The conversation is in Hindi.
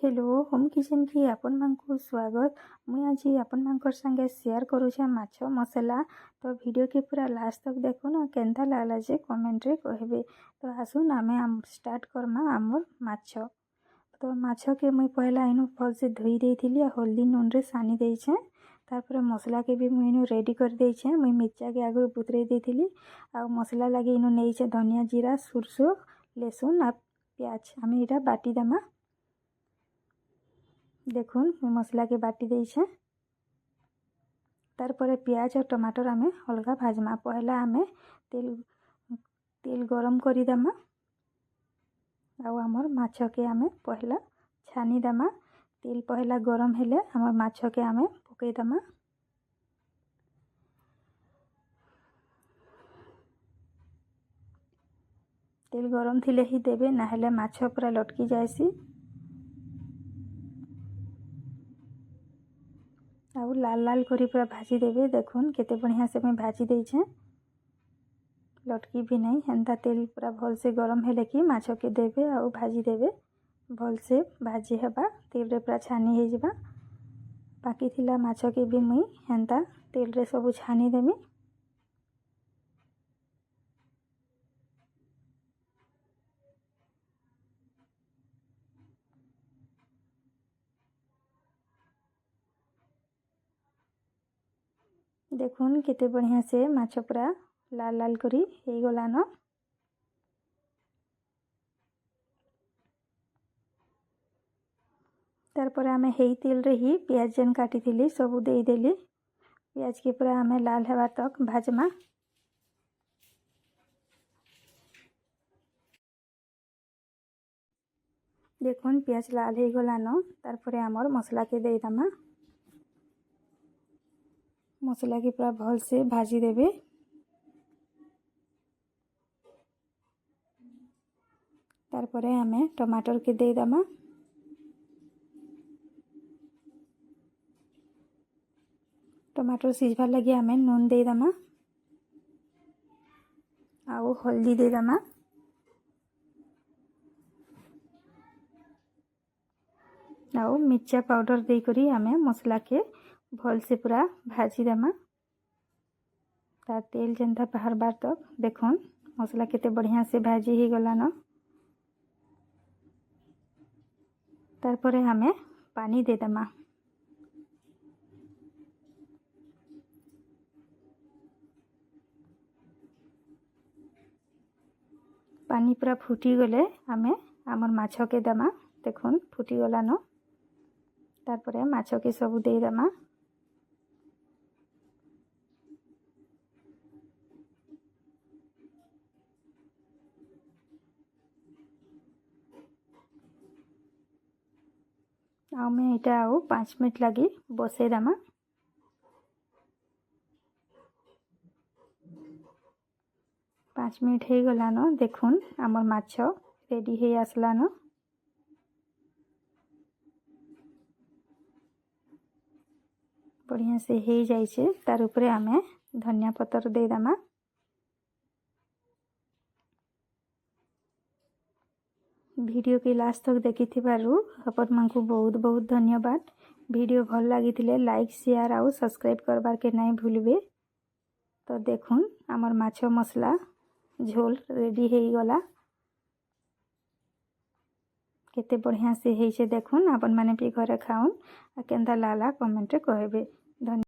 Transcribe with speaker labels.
Speaker 1: हेलो होम किचन की आपण मानकु स्वागत। मुई आज आपण मानकर संगे शेयर करूछे माछ मसला। तो वीडियो के पूरा लास्ट तक देखो ना केंता लागला जे कमेंट रे कहबे। तो आसुन आमे स्टार्ट करमा आमर माछ। तो माछ के मुई पहला इनु भल से धोई देइथिली हल्दी नून रे सानी देइछे। तारपर मसला के भी मुई इनु रेडी कर देइछे। मुई मिर्चा के आगु बुतरे देइथिली आ मसला लागे इनु नेइछे धनिया जीरा सुरसो लहसुन आ प्याज। आमे एटा बाटी देमा। देखुन मसला के बाटी देइछे। तारपर प्याज और टमाटर आमे अलगा भाजमा। पहला आमे तेल गरम करी देमा आउ हमर माछ के आमे पहला छानी देमा। तेल पहला गरम हेले हमर माछ के आमे पकई देमा। तेल गरम थिले ही देबे ना हेले माछ पूरा लटकी जायसी। आउ लाल लाल करी पूरा भाजी देबे। देखुन केते बढ़िया से मैं भाजी देइछे लटकी भी नहीं। हेंता तेल पूरा भल से गरम हेले कि माछ के देबे आउ भाजी देबे। भल से भाजी हेबा तेल रे पूरा छानी हे जिबा। बाकी थिला माछ के भी मुई हेंता तेल रे सब छानी देमी। देखुन केते बढ़िया से माछ पूरा लाल लाल करी हे गलान। तारपर आमे हेई तेल रे ही प्याज जेन काटी थिली सब देई देली। प्याज के पूरा आमे लाल हेबा तक भाजमा। देखुन प्याज लाल हे गलान। तारपर आमर मसला के देई दमा। मसला के पूरा भल से भाजी देबे। तारपरे आमे टमाटर के देई दमा। टमाटर सिझबार लगी आमे नून देई दमा आउ हल्दी देई दमा। आउ मिर्चा पाउडर देई करी आमे मसला के भल से पूरा भाजी देमा। तार तेल जेंता बाहर बार तक। देखुन मसला केते बढ़िया से भाजी ही गलान। तारपरे आमे पानी दे दमा। पानी पूरा फुटी गले आमे आमर माछ के देमा। देखुन फुटी गलान। तारपरे माछ के सब देई दमा। आमे एटा आउ 5 मिनट लगी बसे दमा। पाँच मिनट हे गलान। देखुन आमर माछ रेडी हे आसलान। बढ़िया से हे जाइछे। तार उपरे आमे धनिया पतर दे दमा। वीडियो के लास्ट तक देखि थिबारु अपन मानकु बहुत बहुत धन्यवाद। वीडियो भल लागी थिले लाइक शेयर आउ सब्सक्राइब करबार के नहीं भूलबे। तो देखुन आमर माछ मसला झोल रेडी हे गला। केते बढ़िया से हे छे देखुन। आपन माने भी घरे खाउन आ केंता लाला कमेंट रे कहबे। धन्यवाद।